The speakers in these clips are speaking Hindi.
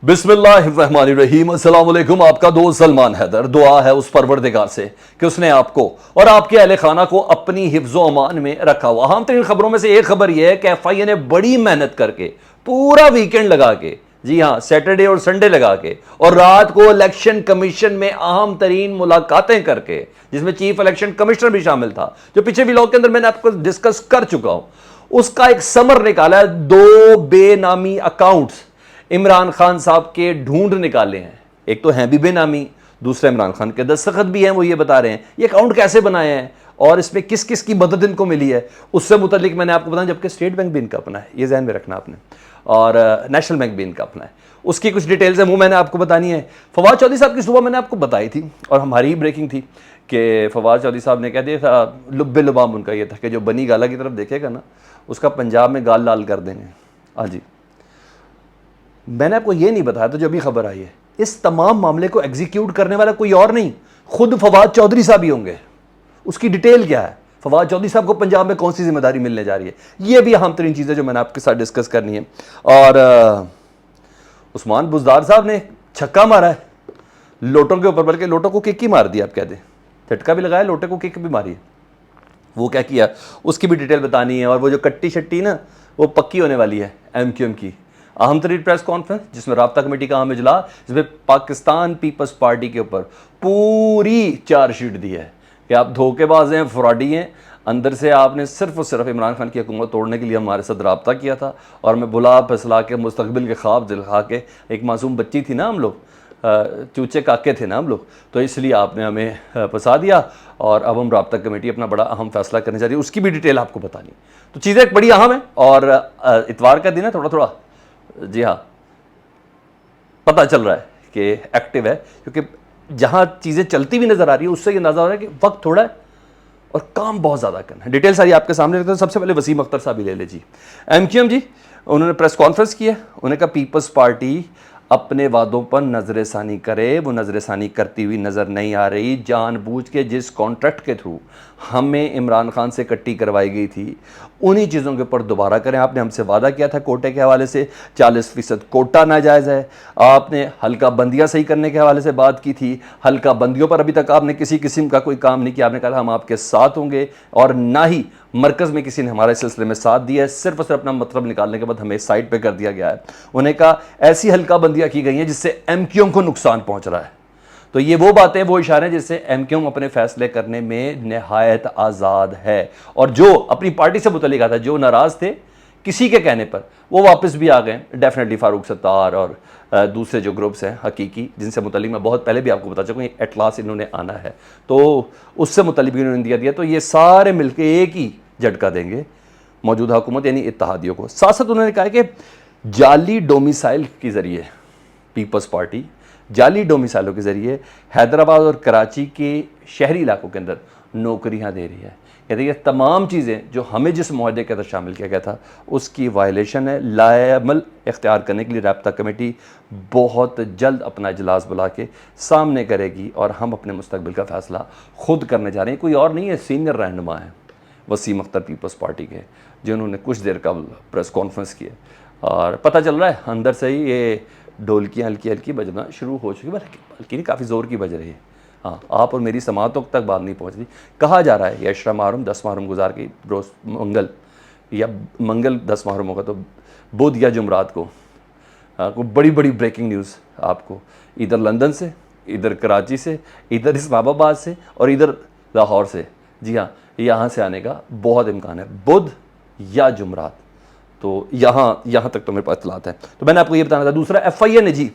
बिस्मिल्लाहिर्रहमानिर्रहीम। अस्सलाम वालेकुम। आपका दोस्त सलमान हैदर। दुआ है उस परवरदिगार से कि उसने आपको और आपके अहले खाना को अपनी हिफ्ज़ो अमान में रखा हुआ। अहम तरीन खबरों में से एक खबर यह है कि एफआईए ने बड़ी मेहनत करके पूरा वीकेंड लगा के, जी हाँ, सैटरडे और संडे लगा के, और रात को इलेक्शन कमीशन में अहम तरीन मुलाकातें करके, जिसमें चीफ इलेक्शन कमिश्नर भी शामिल था, जो पिछले व्लॉग के अंदर मैंने आपको डिस्कस कर चुका हूं, उसका एक समर निकाला है। 2 बेनामी अकाउंट्स इमरान खान साहब के ढूंढ निकाले हैं। एक तो हैं भी बेनामी, दूसरा इमरान खान के दस्तखत भी हैं। वो ये बता रहे हैं ये अकाउंट कैसे बनाए हैं और इसमें किस किस की मदद इनको मिली है, उससे मुतलिक मैंने आपको बताया। जबकि स्टेट बैंक भी इनका अपना है, ये ध्यान में रखना आपने, और नेशनल बैंक भी इनका अपना है। उसकी कुछ डिटेल्स हैं, वो मैंने आपको बतानी है। फवाद चौधरी साहब की सुबह मैंने आपको बताई थी और हमारी ही ब्रेकिंग थी कि फवाद चौधरी साहब ने कह दिया था, लुब्बे लुबाम उनका ये था कि जो बनी गाला की तरफ देखेगा ना, उसका पंजाब में गाल लाल कर देंगे। हाँ जी, मैंने आपको ये नहीं बताया, तो जो भी खबर आई है, इस तमाम मामले को एग्जीक्यूट करने वाला कोई और नहीं, खुद फवाद चौधरी साहब ही होंगे। उसकी डिटेल क्या है, फवाद चौधरी साहब को पंजाब में कौन सी जिम्मेदारी मिलने जा रही है, ये भी अहम तरीन चीज़ें जो मैंने आपके साथ डिस्कस करनी है। और उस्मान बुज़दार साहब ने छक्का मारा है लोटों के ऊपर, बल्कि लोटों को किक ही मार दिया, आप कह दें, झटका भी लगाया, लोटे को किक भी मारी है। वो क्या किया उसकी भी डिटेल बतानी है। और वो जो कट्टी शट्टी ना, वो पक्की होने वाली है एमक्यूएम की। अहम तरीन प्रेस कॉन्फ्रेंस, जिसमें राब्ता कमेटी का अहम इजलास, जिसमें पाकिस्तान पीपल्स पार्टी के ऊपर पूरी चार्जशीट दी है कि आप धोखेबाज हैं, फ्रॉडी हैं। अंदर से आपने सिर्फ और सिर्फ इमरान खान की हुकूमत तोड़ने के लिए हमारे साथ रब्ता किया था, और मैं बुला फैसला के मुस्तकबिल के ख्वाब दिखा के, एक मासूम बच्ची थी ना हम लोग, चूचे काके थे ना हम लोग, तो इसलिए आपने हमें फंसा दिया। और अब हम राब्ता कमेटी अपना बड़ा अहम फैसला करने जा रही है, उसकी भी डिटेल आपको बतानी। तो चीज़ें एक बड़ी अहम है। और इतवार का दिन है, थोड़ा थोड़ा, जी हाँ, पता चल रहा है कि एक्टिव है, क्योंकि जहाँ चीज़ें चलती हुई नज़र आ रही है उससे ये अंदाज़ा हो रहा है कि वक्त थोड़ा है और काम बहुत ज़्यादा करना है। डिटेल सारी आपके सामने रखते हैं। सबसे पहले वसीम अख्तर साहब ही ले लीजिए, एमक्यूएम जी। उन्होंने प्रेस कॉन्फ्रेंस की है। उन्होंने कहा पीपल्स पार्टी अपने वादों पर नजरसानी करे, वो नजरसानी करती हुई नज़र नहीं आ रही। जानबूझ के जिस कॉन्ट्रैक्ट के थ्रू हमें इमरान खान से कट्टी करवाई गई थी, उन्हीं चीज़ों के ऊपर दोबारा करें। आपने हमसे वादा किया था कोटे के हवाले से 40% कोटा नाजायज़ है। आपने हल्का बंदियाँ सही करने के हवाले से बात की थी, हल्का बंदियों पर अभी तक आपने किसी किस्म का कोई काम नहीं किया। आपने कहा हम आपके साथ होंगे, और ना ही मरकज़ में किसी ने हमारे सिलसिले में साथ दिया है। सिर्फ और सिर्फ अपना मतलब निकालने के बाद हमें साइड पे कर दिया गया है। उन्हें कहा ऐसी हल्का बंदियाँ की गई हैं जिससे एमक्यूएम को नुकसान पहुंच रहा है। तो ये वो बातें, वो इशारे हैं जिससे एमक्यूएम अपने फैसले करने में नहायत आज़ाद है। और जो अपनी पार्टी से मुतल्लिक था, जो नाराज़ थे किसी के कहने पर, वो वापस भी आ गए। डेफिनेटली फारूक सत्तार और दूसरे जो ग्रुप्स हैं हकीकी, जिनसे मुतल्लिक मैं बहुत पहले भी आपको बता चुका हूँ, एट लास्ट इन्होंने आना है, तो उससे मुतल्लिक भी इन्होंने दिया। तो ये सारे मिलकर एक ही झटका देंगे मौजूदा हुकूमत यानी इत्तेहादियों को। साथ साथ उन्होंने कहा कि जाली डोमिसाइल के ज़रिए पीपल्स पार्टी जाली डोमिसाइलों के ज़रिए हैदराबाद और कराची के शहरी इलाकों के अंदर नौकरियां दे रही है। कहते ये तमाम चीज़ें जो हमें जिस मुआहदे के अंदर शामिल किया गया था, उसकी वायलेशन है। लाएमल इख्तियार करने के लिए राब्ता कमेटी बहुत जल्द अपना इजलास बुला के सामने करेगी, और हम अपने मुस्तकबिल का फ़ैसला खुद करने जा रहे हैं। कोई और नहीं है, सीनियर रहनुमा है वसीम अख्तर पीपल्स पार्टी के, जिन्होंने कुछ देर कबल प्रेस कॉन्फ्रेंस की है। और पता चल रहा है अंदर से ही ये ढोलकियाँ हल्की हल्की बजना शुरू हो चुकी है, बल्कि नहीं, काफ़ी ज़ोर की बज रही है। हाँ, आप और मेरी समातों तक बात नहीं पहुँच रही। कहा जा रहा है ये अशरा मुहर्रम 10 मुहर्रम गुजार के रोज़ मंगल, या मंगल 10 मुहर्रम होगा तो बुध या जुमरात को को बड़ी बड़ी ब्रेकिंग न्यूज़ आपको इधर लंदन से, इधर कराची से, इधर इस्लामाबाद से, और इधर लाहौर से, जी हाँ, यहाँ से आने का बहुत इम्कान है, बुध या जुमरात। तो यहाँ तक तो मेरे पास इत्तलात है। तो मैंने आपको ये बताना था। दूसरा, एफआईए ने जी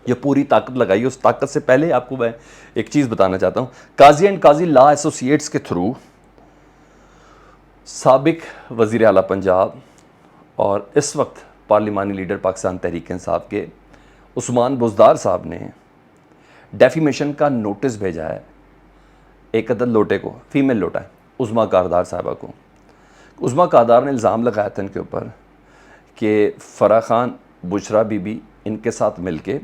जो पूरी ताकत लगाई, उस ताकत से पहले आपको मैं एक चीज़ बताना चाहता हूँ। काजी एंड काजी लॉ एसोसिएट्स के थ्रू साबिक वज़ीर आला पंजाब और इस वक्त पार्लिमानी लीडर पाकिस्तान तहरीक इंसाफ के उस्मान बुज़दार साहब ने डेफिमेशन का नोटिस भेजा है एक अदद लोटे को, फीमेल लोटा है, उज़मा कारदार साहबा को। उज़मा कारदार ने इल्ज़ाम लगाया था इनके ऊपर कि फ़राह खान, बुशरा बीबी, इनके साथ मिलके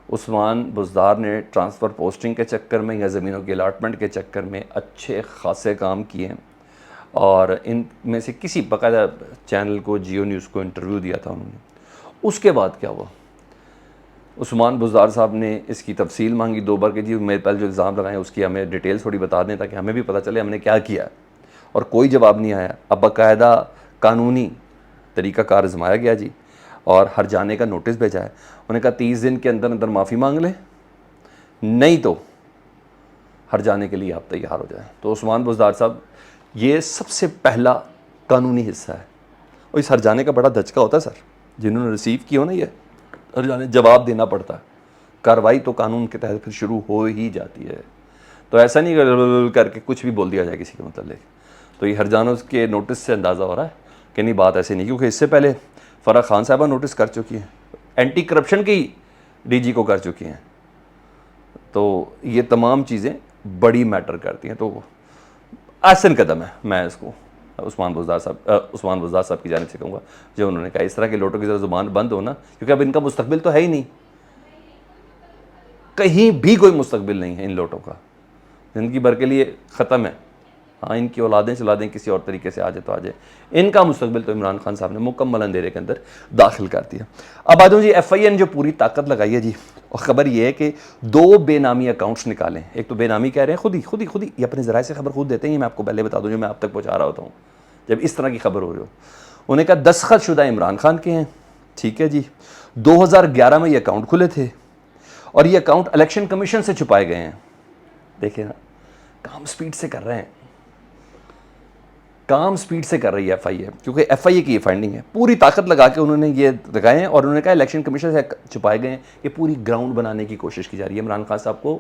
उस्मान बुज़दार ने ट्रांसफ़र पोस्टिंग के चक्कर में या ज़मीनों के अलाटमेंट के चक्कर में अच्छे खासे काम किए, और इन में से किसी बाकायदा चैनल को, जियो न्यूज़ को इंटरव्यू दिया था उन्होंने। उसके बाद क्या हुआ, उस्मान बुज़दार साहब ने इसकी तफसील मांगी 2 बार कि जी मेरे पहले जो इल्ज़ाम लगाए उसकी हमें डिटेल थोड़ी बता दें ताकि हमें भी पता चले हमने क्या किया, और कोई जवाब नहीं आया। अब बाकायदा कानूनी तरीका कार आजमाया गया जी, और हर जाने का नोटिस भेजा है। उन्होंने कहा 30 दिन के अंदर अंदर माफ़ी मांग लें, नहीं तो हर जाने के लिए आप तैयार हो जाएं। तो उस्मान बुज़दार साहब, ये सबसे पहला कानूनी हिस्सा है, और इस हर जाने का बड़ा धचका होता है सर, जिन्होंने रिसीव किया हो ना, ये हर जाने जवाब देना पड़ता है। कार्रवाई तो कानून के तहत फिर शुरू हो ही जाती है, तो ऐसा नहीं करके कुछ भी बोल दिया जाए किसी के मतलब। तो ये हर जाना के नोटिस से अंदाज़ा हो रहा है कि नहीं, बात ऐसे नहीं, क्योंकि इससे पहले फ़राह खान साहबा नोटिस कर चुकी हैं, एंटी करप्शन की डीजी को कर चुकी हैं। तो ये तमाम चीज़ें बड़ी मैटर करती हैं, तो आसान कदम है। मैं इसको उस्मान बुज़दार साहब की जानिब से कहूँगा, जो उन्होंने कहा इस तरह के लोटों की ज़रा ज़ुबान बंद हो ना, क्योंकि अब इनका मुस्तकबिल तो है ही नहीं, कहीं भी कोई मुस्तकबिल नहीं है इन लोटों का, ज़िंदगी भर के लिए ख़त्म है। हाँ, इनकी औलादें चला दें किसी और तरीके से आ जाए तो आ जाए, इनका मुस्तकबिल तो इमरान खान साहब ने मुकम्मल अंधेरे के अंदर दाखिल कर दिया। अब आ जाऊँ जी, FIA ने जो पूरी ताकत लगाई है जी, और ख़बर ये है कि 2 बेनामी अकाउंट्स निकालें। एक तो बेनामी कह रहे हैं खुद ही ये अपने ज़राए से खबर खुद देते हैं, मैं आपको पहले बता दूँ जो मैं आप तक पहुँचा रहा होता हूँ जब इस तरह की खबर हो रही हो। उन्होंने कहा दस्तखत इमरान खान के हैं, ठीक है जी। 2011 में ये अकाउंट खुले थे, और ये अकाउंट इलेक्शन कमीशन से छुपाए गए हैं। देखिए ना, काम स्पीड से कर रहे हैं, काम स्पीड से कर रही है FIA, क्योंकि FIA की ये फाइंडिंग है। पूरी ताकत लगा के उन्होंने ये लगाए हैं, और उन्होंने कहा इलेक्शन कमीशन से छुपाए गए हैं, कि पूरी ग्राउंड बनाने की कोशिश की जा रही है इमरान खान साहब को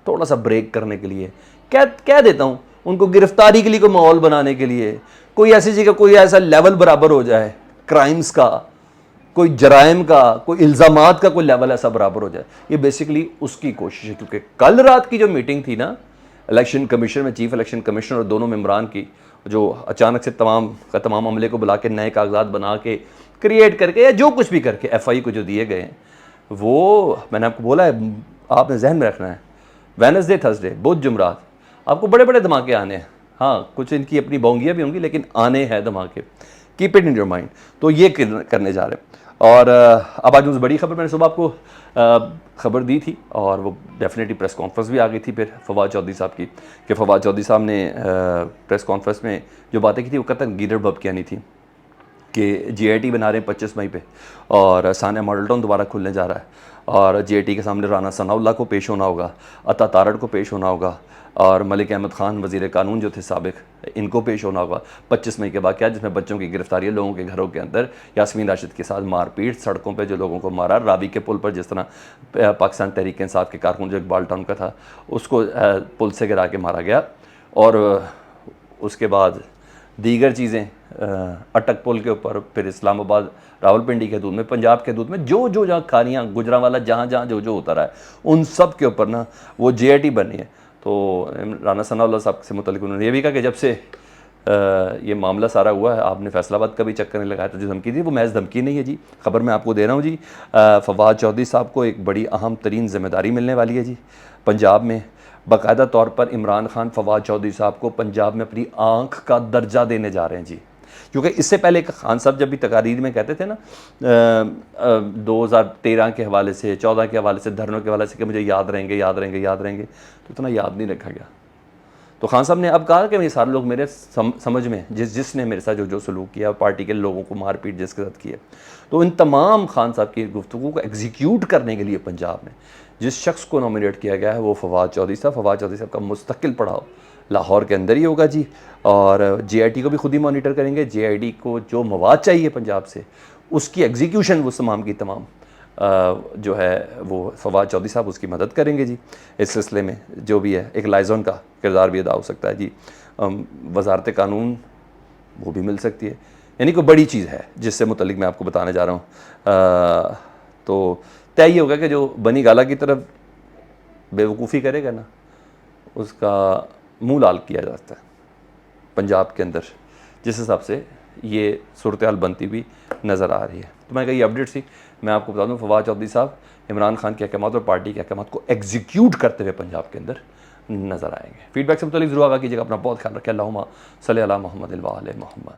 थोड़ा सा ब्रेक करने के लिए। क्या देता हूँ उनको, गिरफ्तारी के लिए, कोई माहौल बनाने के लिए, कोई ऐसी जगह, कोई ऐसा लेवल बराबर हो जाए क्राइम्स का, कोई जराइम का, कोई इल्ज़ामात का कोई लेवल ऐसा बराबर हो जाए। ये बेसिकली उसकी कोशिश है, क्योंकि कल रात की जो मीटिंग थी ना इलेक्शन कमीशन में, चीफ इलेक्शन कमिश्नर और दोनों मेंबरान की, जो अचानक से तमाम अमले को बुला के नए कागजात बना के क्रिएट करके या जो कुछ भी करके FIA को जो दिए गए हैं, वो मैंने आपको बोला है, आपने जहन में रखना है, वेडनेसडे, थर्सडे, बुध, जुमरात आपको बड़े बड़े धमाके आने हैं। हाँ, कुछ इनकी अपनी बोंगियाँ भी होंगी, लेकिन आने हैं धमाके, keep it in your mind. तो ये करने जा रहे हैं। और अब आज उस बड़ी खबर, मैंने सुबह आपको खबर दी थी, और वो डेफिनेटली प्रेस कॉन्फ्रेंस भी आ गई थी फिर फवाद चौधरी साहब की, कि फवाद चौधरी साहब ने प्रेस कॉन्फ्रेंस में जो बातें की थी वो कतई गीदड़ बबकियानी थी, कि GIT बना रहे हैं 25 मई पे, और सानिया मॉडल टाउन दोबारा खुलने जा रहा है, और GIT के सामने राना सनाउल्लाह को पेश होना होगा, अता तारड़ को पेश होना होगा, और मलिक अहमद ख़ान वज़ीर कानून जो थे साबिक, इनको पेश होना होगा 25 मई के बाद। क्या, जिसमें बच्चों की गिरफ्तारी है, लोगों के घरों के अंदर यास्मीन राशिद के साथ मारपीट, सड़कों पे जो लोगों को मारा, रावी के पुल पर जिस तरह पाकिस्तान तहरीक इंसाफ के कारकुन जो इकबाल टाउन का था उसको पुल से गिरा के मारा गया, और उसके बाद दीगर चीज़ें अटक पुल के ऊपर, फिर इस्लामाबाद रावलपिंडी के हदूद में, पंजाब के हदूद में, जो जहाँ खानियाँ, गुजरांवाला, जहाँ जो होता रहा है, उन सब के ऊपर ना वो GIT बनी है। तो राना सनाउल्लाह साहब से मुतल्लिक़ उन्होंने ये भी कहा कि जब से ये मामला सारा हुआ है, आपने फैसलाबाद का भी चक्कर नहीं लगाया, तो जो धमकी थी वो महज धमकी नहीं है जी। खबर मैं आपको दे रहा हूँ जी, फवाद चौधरी साहब को एक बड़ी अहम तरीन ज़िम्मेदारी मिलने वाली है जी पंजाब में। बाकायदा तौर पर इमरान खान फवाद चौधरी साहब को पंजाब में अपनी आँख का दर्जा देने जा रहे हैं जी, क्योंकि इससे पहले खान साहब जब भी तकारीर में कहते थे ना 2013 के हवाले से, 14 के हवाले से, धरनों के हवाले से, कि मुझे याद रहेंगे, तो इतना याद नहीं रखा गया। तो खान साहब ने अब कहा कि ये सारे लोग मेरे समझ में, जिसने मेरे साथ जो सलूक किया, पार्टी के लोगों को मारपीट जिसके साथ किया, तो इन तमाम खान साहब की गुफ्तगू को एग्जीक्यूट करने के लिए पंजाब में जिस शख्स को नॉमिनेट किया गया है वो फवाद चौधरी साहब का मुस्तकिल पड़ाव लाहौर के अंदर ही होगा जी। और GIT को भी खुद ही मॉनिटर करेंगे। GIT को जो मवाद चाहिए पंजाब से, उसकी एग्जीक्यूशन वो तमाम की तमाम जो है वो फवाद चौधरी साहब उसकी मदद करेंगे जी। इस सिलसिले में जो भी है, एक लाइजॉन का किरदार भी अदा हो सकता है जी। वजारत कानून वो भी मिल सकती है, यानी कोई बड़ी चीज़ है जिससे मुतल्लिक मैं आपको बताने जा रहा हूँ। तो तय ये होगा कि जो बनी गाला की तरफ बेवकूफ़ी करेगा ना, उसका मुँह लाल किया जाता है पंजाब के अंदर, जिस हिसाब से ये सूरत हाल बनती हुई नज़र आ रही है। तो मैं कहा ये अपडेट थी, मैं आपको बता दूं फवाद चौधरी साहब इमरान खान के अहकामात और पार्टी के अहकामात को एग्जीक्यूट करते हुए पंजाब के अंदर नज़र आएंगे। फीडबैक से मुतल्लिक ज़रूर आगा कीजिएगा। अपना बहुत ख्याल रखें। अल्लाहुम्मा सल्ली अला मुहम्मद व आले मुहम्मद।